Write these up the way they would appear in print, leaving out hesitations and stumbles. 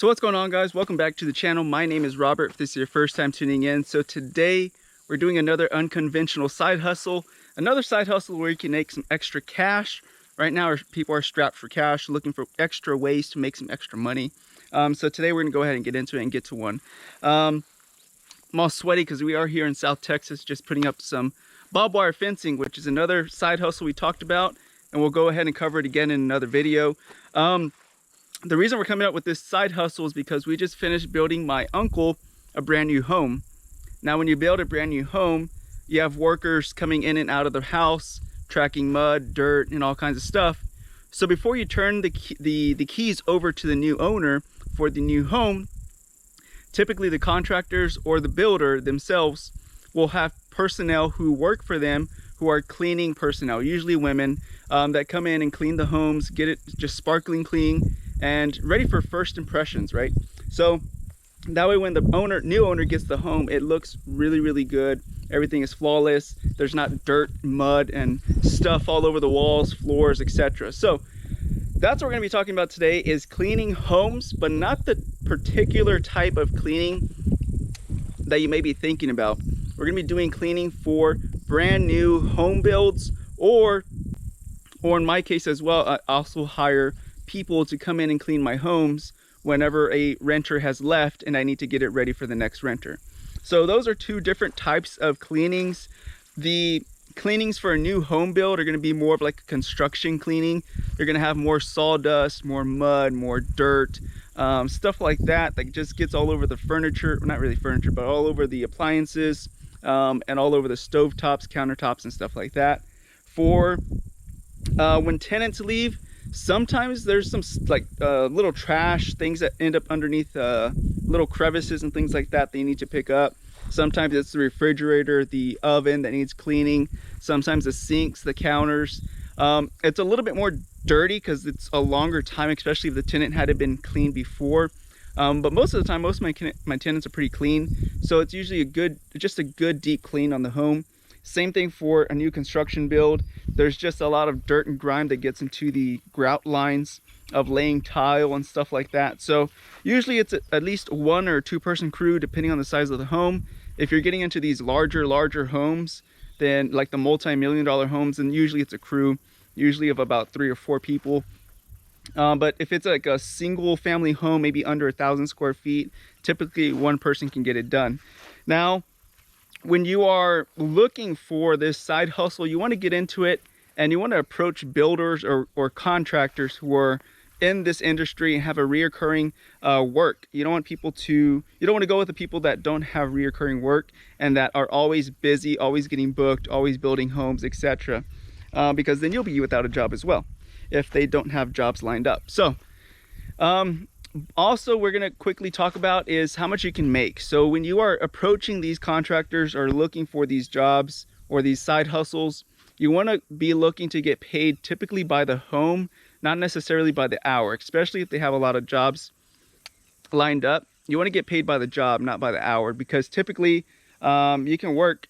So what's going on, guys? Welcome back to the channel. My name is Robert, if this is your first time tuning in. So today we're doing another unconventional side hustle. Another side hustle where you can make some extra cash. Right now people are strapped for cash, looking for extra ways to make some extra money. So today we're gonna go ahead and get into it and get to one. I'm all sweaty because we are here in South Texas just putting up some barbed wire fencing, which is another side hustle we talked about, and we'll go ahead and cover it again in another video. The reason we're coming up with this side hustle is because we just finished building my uncle a brand new home. Now, when you build a brand new home, you have workers coming in and out of the house, tracking mud, dirt, and all kinds of stuff. So before you turn the keys over to the new owner for the new home, typically the contractors or the builder themselves will have personnel who work for them, who are cleaning personnel, usually women, that come in and clean the homes, get it just sparkling clean and ready for first impressions, right? So that way when the new owner gets the home, it looks really, really good. Everything is flawless. There's not dirt, mud, and stuff all over the walls, floors, etc. So that's what we're gonna be talking about today, is cleaning homes, but not the particular type of cleaning that you may be thinking about. We're gonna be doing cleaning for brand new home builds, or in my case as well, I also hire people to come in and clean my homes whenever a renter has left and I need to get it ready for the next renter. So those are two different types of cleanings. The cleanings for a new home build are going to be more of like a construction cleaning. You're going to have more sawdust, more mud, more dirt, stuff like that just gets all over the furniture, well, not really furniture, but all over the appliances, and all over the stove tops, countertops, and stuff like that. For when tenants leave, sometimes there's some like little trash, things that end up underneath little crevices and things like that you need to pick up. Sometimes it's the refrigerator, the oven that needs cleaning. Sometimes the sinks, the counters. It's a little bit more dirty because it's a longer time, especially if the tenant had been cleaned before. But most of the time, most of my tenants are pretty clean. So it's usually just a good deep clean on the home. Same thing for a new construction build. There's just a lot of dirt and grime that gets into the grout lines of laying tile and stuff like that. So usually it's at least one or two person crew, depending on the size of the home. If you're getting into these larger homes, then like the multi-million-dollar homes, then usually it's a crew, usually of about 3 or 4 people. But if it's like a single family home, maybe under 1,000 square feet, typically one person can get it done. Now, when you are looking for this side hustle, you want to get into it and you want to approach builders or contractors who are in this industry and have a reoccurring work. You don't want to go with the people that don't have reoccurring work and that are always busy, always getting booked, always building homes, etc. Because then you'll be without a job as well if they don't have jobs lined up. So also, we're going to quickly talk about is how much you can make. So when you are approaching these contractors or looking for these jobs or these side hustles, you want to be looking to get paid typically by the home, not necessarily by the hour, especially if they have a lot of jobs lined up. You want to get paid by the job, not by the hour, because typically you can work,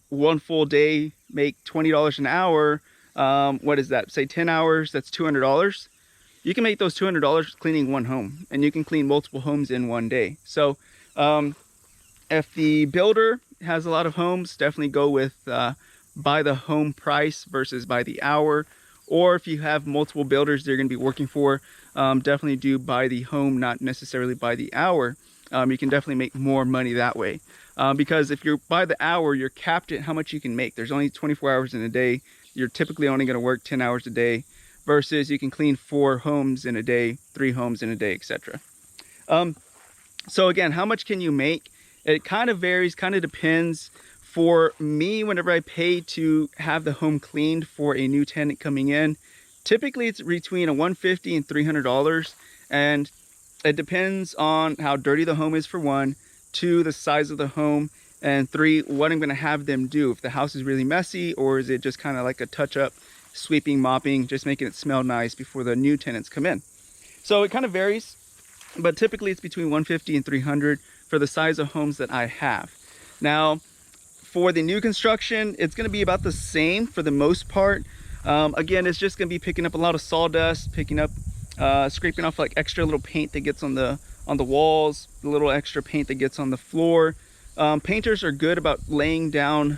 one full day, make $20 an hour. What is that? Say 10 hours, that's $200. You can make those $200 cleaning one home, and you can clean multiple homes in one day. So if the builder has a lot of homes, definitely go with by the home price versus by the hour. Or if you have multiple builders they're going to be working for, definitely do by the home, not necessarily by the hour. You can definitely make more money that way. Because if you're by the hour, you're capped at how much you can make. There's only 24 hours in a day. You're typically only going to work 10 hours a day. Versus you can clean 4 homes in a day, 3 homes in a day, etc. So again, how much can you make? It kind of varies, kind of depends. For me, whenever I pay to have the home cleaned for a new tenant coming in, typically it's between $150 and $300, and it depends on how dirty the home is for 1, 2, the size of the home, and 3, what I'm going to have them do. If the house is really messy, or is it just kind of like a touch-up, sweeping, mopping, just making it smell nice before the new tenants come in. So it kind of varies, but typically it's between $150 and $300 for the size of homes that I have. Now, for the new construction, it's going to be about the same for the most part. Again, it's just going to be picking up a lot of sawdust, picking up, scraping off like extra little paint that gets on the on the walls, the little extra paint that gets on the floor. Painters are good about laying down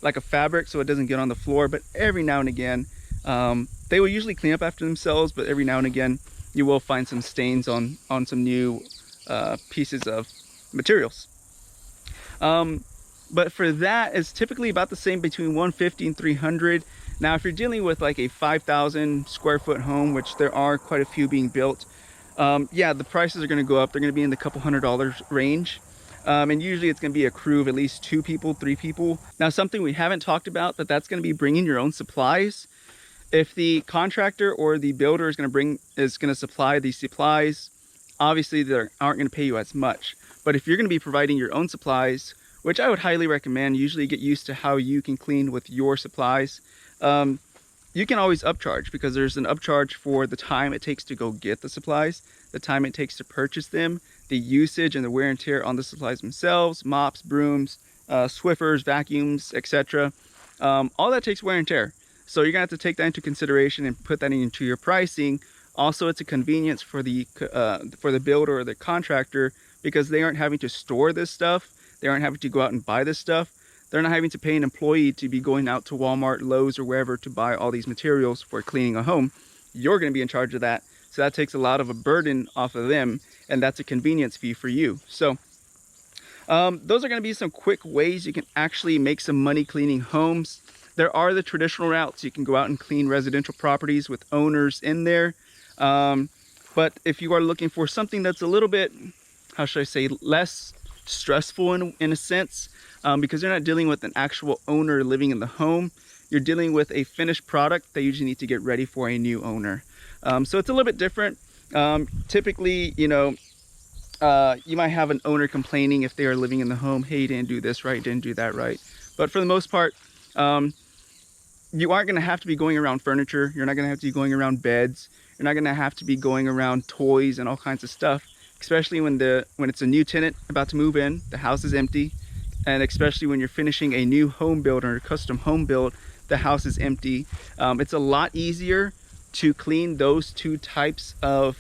like a fabric so it doesn't get on the floor, but every now and again, they will usually clean up after themselves, but every now and again, you will find some stains on some new pieces of materials. But for that, it's typically about the same between 150 and 300. Now, if you're dealing with like a 5,000 square foot home, which there are quite a few being built, yeah, the prices are going to go up. They're going to be in the couple $100 range. And usually it's going to be a crew of at least 2 people, 3 people. Now, something we haven't talked about, but that's going to be bringing your own supplies. If the contractor or the builder is going to supply these supplies, obviously they aren't going to pay you as much. But if you're going to be providing your own supplies, which I would highly recommend, usually get used to how you can clean with your supplies. You can always upcharge, because there's an upcharge for the time it takes to go get the supplies, the time it takes to purchase them, the usage and the wear and tear on the supplies themselves, mops, brooms, Swiffers, vacuums, etc. All that takes wear and tear. So you're gonna have to take that into consideration and put that into your pricing. Also, it's a convenience for the builder or the contractor, because they aren't having to store this stuff. They aren't having to go out and buy this stuff. They're not having to pay an employee to be going out to Walmart, Lowe's, or wherever to buy all these materials for cleaning a home. You're going to be in charge of that. So that takes a lot of a burden off of them, and that's a convenience fee for you. So those are going to be some quick ways you can actually make some money cleaning homes. There are the traditional routes. You can go out and clean residential properties with owners in there. But if you are looking for something that's a little bit, how should I say, less stressful in a sense, because you're not dealing with an actual owner living in the home, you're dealing with a finished product that you usually need to get ready for a new owner. So it's a little bit different. Typically, you know, you might have an owner complaining if they are living in the home, hey, you didn't do this right, didn't do that right. But for the most part, you aren't going to have to be going around furniture. You're not going to have to be going around beds. You're not going to have to be going around toys and all kinds of stuff, especially when it's a new tenant about to move in, the house is empty, and especially when you're finishing a new home build or a custom home build, the house is empty. It's a lot easier to clean those two types of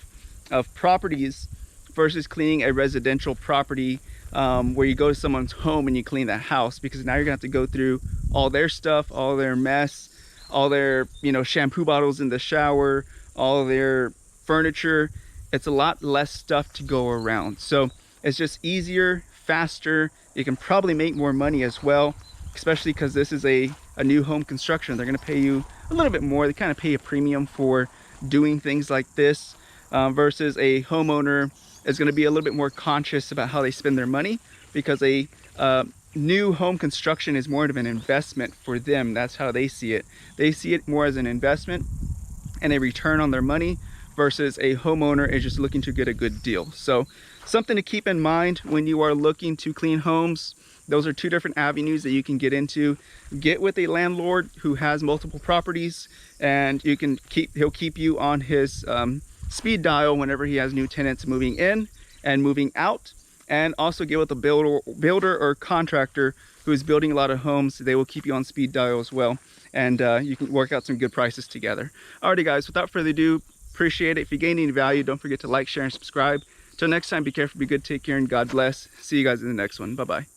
properties versus cleaning a residential property where you go to someone's home and you clean that house, because now you're gonna have to go through all their stuff, all their mess, all their, you know, shampoo bottles in the shower, all their furniture. It's a lot less stuff to go around. So it's just easier, faster. You can probably make more money as well, especially because this is a new home construction. They're gonna pay you a little bit more. They kind of pay a premium for doing things like this versus a homeowner is gonna be a little bit more conscious about how they spend their money, because a new home construction is more of an investment for them. That's how they see it. They see it more as an investment and a return on their money, versus a homeowner is just looking to get a good deal. So something to keep in mind when you are looking to clean homes. Those are two different avenues that you can get into. Get with a landlord who has multiple properties, and he'll keep you on his speed dial whenever he has new tenants moving in and moving out. And also get with a builder or contractor who is building a lot of homes. They will keep you on speed dial as well, and you can work out some good prices together. Alrighty guys, without further ado, appreciate it. If you gained any value, don't forget to like, share, and subscribe. Till next time, be careful, be good, take care, and God bless. See you guys in the next one. Bye-bye.